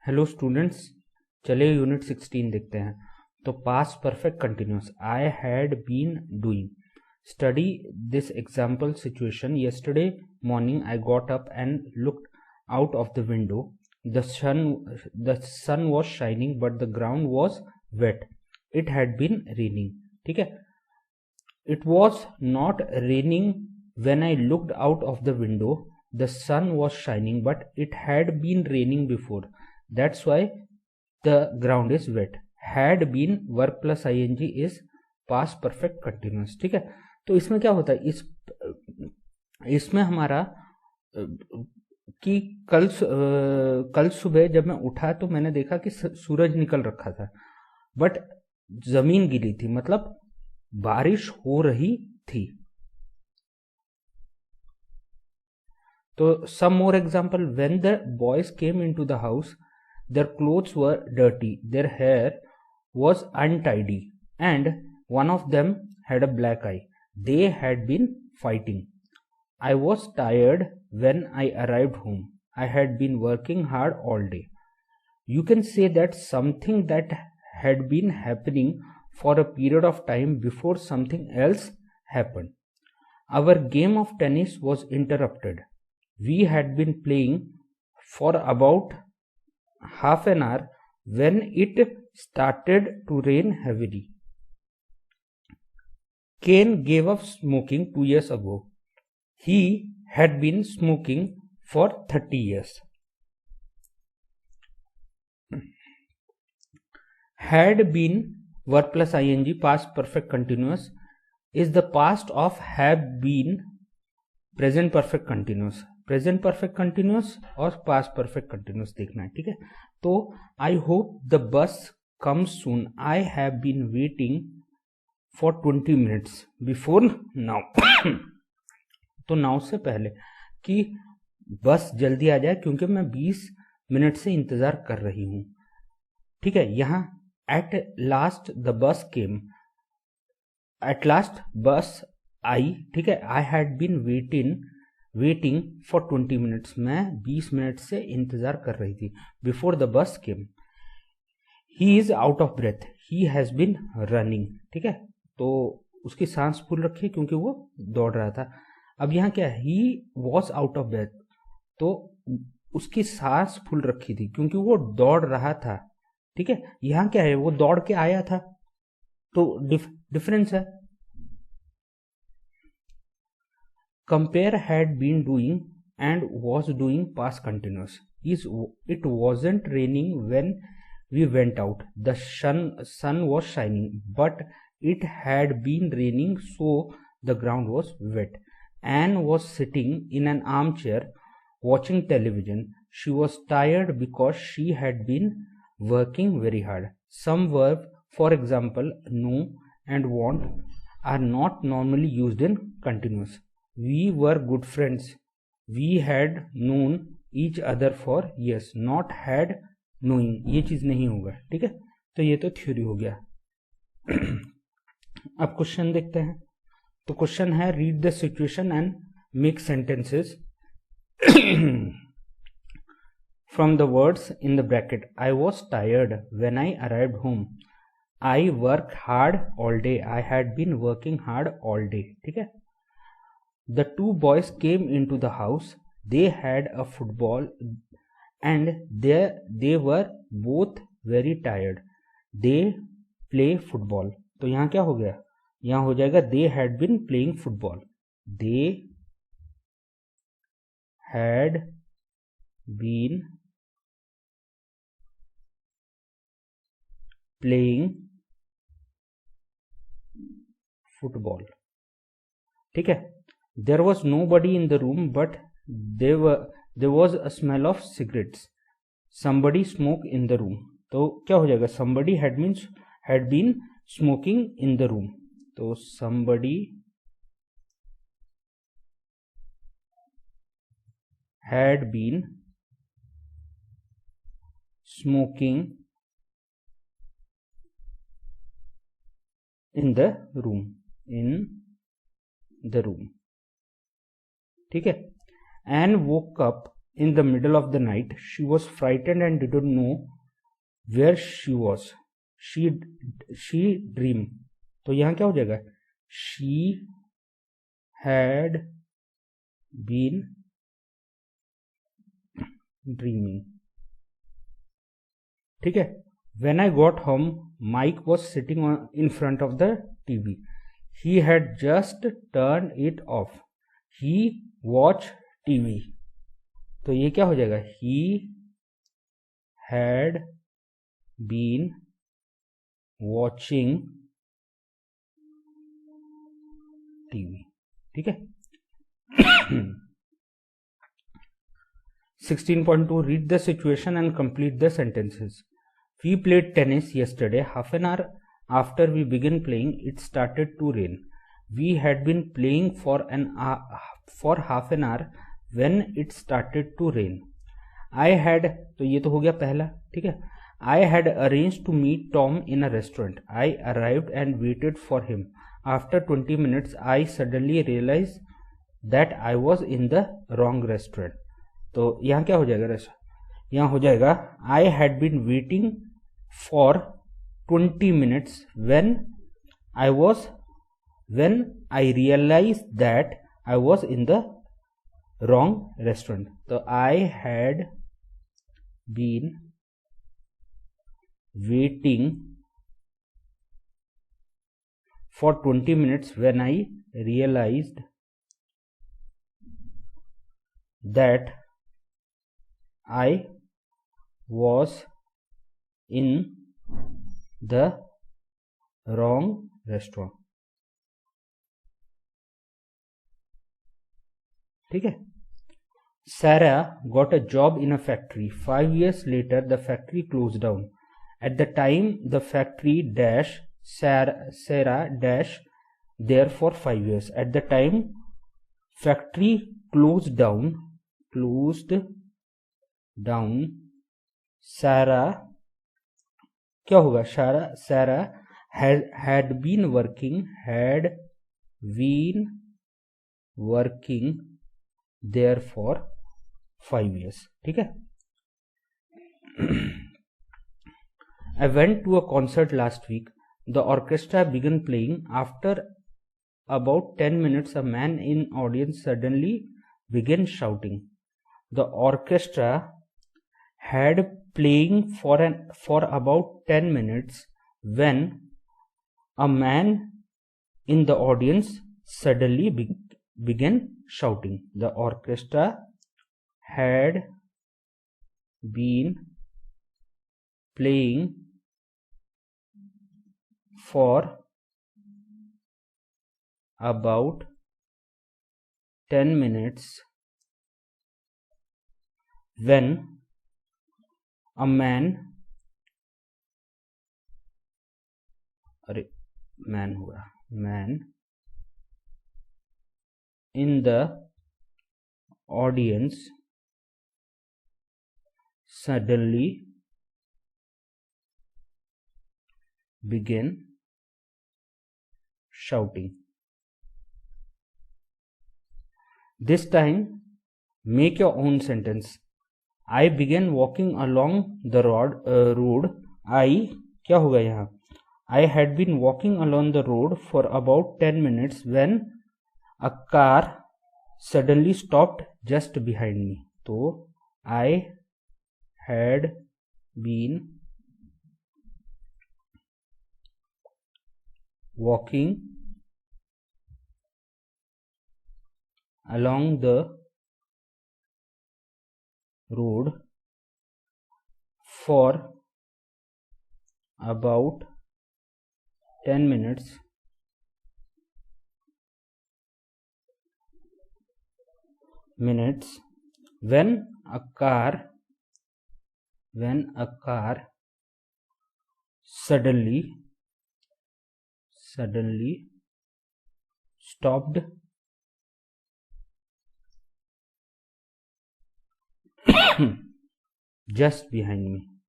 Hello students, चलिए unit 16 देखते हैं। तो past perfect continuous, I had been doing. Study this example situation. yesterday morning I got up and looked out of the window. The sun was shining but the ground was wet. It had been raining. ठीक है, it was not raining when I looked out of the window. The sun was shining but it had been raining before. That's why the ground is wet. Had been verb plus ing is past perfect continuous. ठीक है, तो इसमें क्या होता है, इसमें हमारा कि कल सुबह जब मैं उठा तो मैंने देखा कि सूरज निकल रखा था बट जमीन गीली थी, मतलब बारिश हो रही थी। तो some more example, when the boys came into the house, their clothes were dirty, their hair was untidy, and one of them had a black eye. They had been fighting. I was tired when I arrived home. I had been working hard all day. You can say that something that had been happening for a period of time before something else happened. Our game of tennis was interrupted. We had been playing for about half an hour when it started to rain heavily. Cain gave up smoking 2 years ago. He had been smoking for 30 years. Had been verb plus ing past perfect continuous is the past of have been present perfect continuous. Present perfect continuous और past perfect continuous देखना है। ठीक है, तो I hope the bus come soon. I have been waiting for 20 minutes before now. तो now से पहले कि बस जल्दी आ जाए क्योंकि मैं 20 मिनट से इंतजार कर रही हूं। ठीक है, यहां at last the bus came, at last बस आई। ठीक है, I had been waiting for 20 minutes, मैं 20 मिनट से इंतजार कर रही थी। Before the bus came, he is out of breath, he has been running. ठीक है, तो उसकी सांस फूल रखी क्योंकि वो दौड़ रहा था। अब यहाँ क्या है, he was out of breath, तो उसकी सांस फूल रखी थी क्योंकि वो दौड़ रहा था। ठीक है, यहाँ क्या है, वो दौड़ के आया था, तो डिफरेंस है। Compare had been doing and was doing past continuous. It wasn't raining when we went out. The sun was shining, but it had been raining, so the ground was wet. Anne was sitting in an armchair watching television. She was tired because she had been working very hard. Some verbs, for example, know and want, are not normally used in continuous. We were good friends. We had known each other for years. Not had knowing. ये चीज नहीं होगा। ठीक है, तो ये तो theory हो गया। अब क्वेश्चन देखते हैं। तो क्वेश्चन है, read the situation and make sentences from the words in the bracket. I was tired when I arrived home. I worked hard all day. I had been working hard all day. ठीक है, the two boys came into the house. They had a football and they were both very tired. They play football. तो यहाँ क्या हो गया, यहाँ हो जाएगा they had been playing football. They had been playing football. ठीक है, there was nobody in the room but there was a smell of cigarettes. Somebody smoked in the room. तो क्या हो जाएगा, somebody had been smoking in the room. तो somebody had been smoking in the room. ठीक है, and woke up in the middle of the night. She was frightened and didn't know where she was. She dreamed. तो यहाँ क्या हो जाएगा? She had been dreaming. ठीक है. When I got home, Mike was sitting in front of the TV. He had just turned it off. He watched TV. तो ये क्या हो जाएगा? He had been watching TV. ठीक है. 16.2 Read the situation and complete the sentences. We played tennis yesterday. Half an hour after we began playing, it started to rain. We had been playing for half an hour when it started to rain. I had, तो ये तो हो गया पहला. ठीक है. I had arranged to meet Tom in a restaurant. I arrived and waited for him. After 20 minutes, I suddenly realized that I was in the wrong restaurant. तो यहाँ क्या हो जाएगा? यहाँ हो जाएगा I had been waiting for 20 minutes when I realized that I was in the wrong restaurant. तो I had been waiting for 20 minutes when I realized that I was in the wrong restaurant. ठीक है. Sarah got a job in a factory. 5 years later, the factory closed down. At the time, the factory Sarah there for 5 years. At the time, factory closed down. Sarah क्या होगा? Sarah had been working there for 5 years. ठीक है. I went to a concert last week. The orchestra began playing. After about 10 minutes, a man in audience suddenly began shouting. The orchestra had playing for about 10 minutes when a man in the audience suddenly began shouting. The orchestra had been playing for about 10 minutes when a man in the audience suddenly began shouting. This time, make your own sentence. I began walking along the road. क्या होगा यहाँ? I had been walking along the road for about 10 minutes when a car suddenly stopped just behind me. तो I had been walking along the road for about 10 minutes when a car suddenly stopped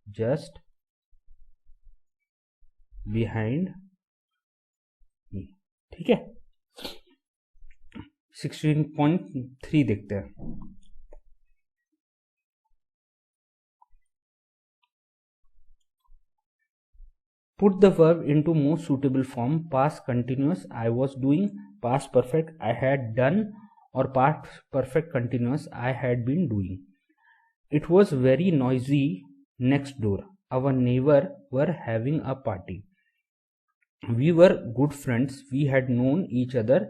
just behind me. ठीक है. 16.3 देखते हैं. Put the verb into more suitable form. Past continuous, I was doing. Past perfect, I had done. Or past perfect continuous, I had been doing. It was very noisy next door. Our neighbor were having a party. We were good friends. We had known each other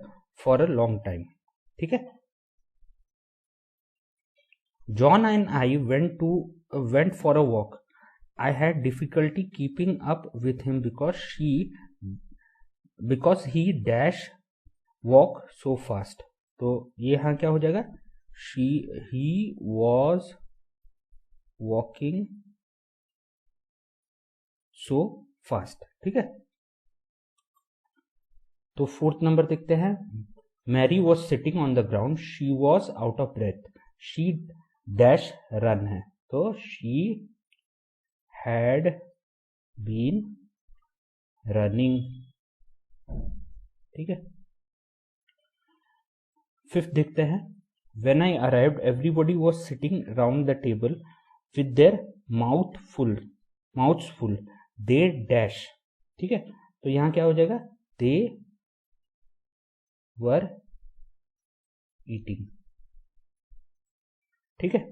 for a long time. ठीक है. John and I went for a walk. I had difficulty keeping up with him because he dash walk so fast. तो ये यहाँ क्या हो जाएगा? He was walking so fast. ठीक है. तो फोर्थ नंबर देखते हैं. Mary was sitting on the ground. She was out of breath. She dash run है, तो शी हैड बीन रनिंग. ठीक है. फिफ्थ देखते हैं. When I arrived everybody was sitting round the table with their mouths full. They dash. ठीक है. तो यहां क्या हो जाएगा? दे वर ईटिंग. ठीक है.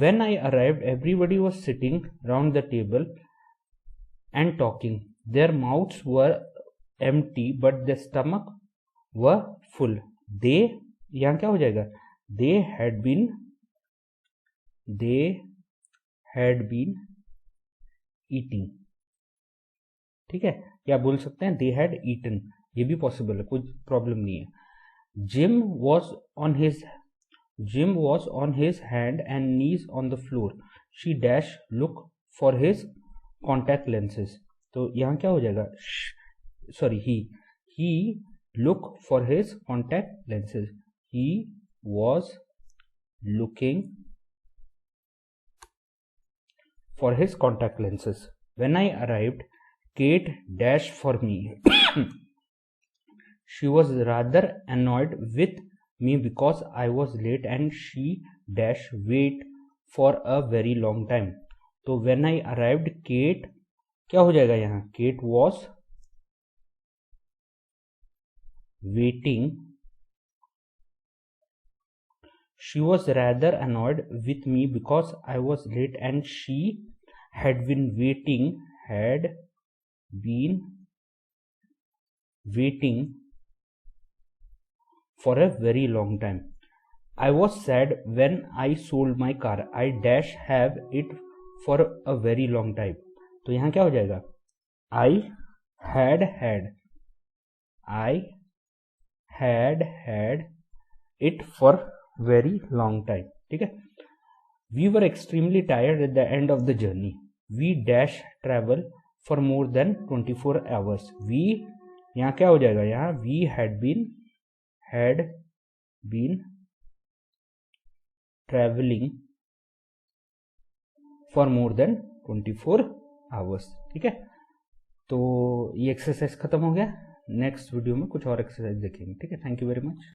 When I arrived, everybody was sitting round the table and talking. Their mouths were empty, but their stomach were full. They, यहाँ क्या हो जाएगा? They had been eating. ठीक है. या बोल सकते हैं they had eaten. ये भी पॉसिबल है, कोई प्रॉब्लम नहीं है. Jim was on his hand and knees on the floor. She dash look for his contact lenses. तो यहाँ क्या हो जाएगा? He look for his contact lenses. He was looking for his contact lenses. When I arrived, Kate dashed for me. She was rather annoyed with me because I was late and she dash wait for a very long time. तो when I arrived, Kate क्या हो जाएगा यहाँ? Kate was waiting. She was rather annoyed with me because I was late and she had been waiting for a very long time. I was sad when I sold my car. I dash have it for a very long time. तो यहाँ क्या हो जाएगा? I had it for very long time. ठीक है. We were extremely tired at the end of the journey. We dash travel for more than 24 hours. We, यहाँ क्या हो जाएगा? यहाँ we had been traveling for more than 24 hours. ठीक है. तो ये एक्सरसाइज खत्म हो गया. नेक्स्ट वीडियो में कुछ और एक्सरसाइज देखेंगे. ठीक है. Thank you very much.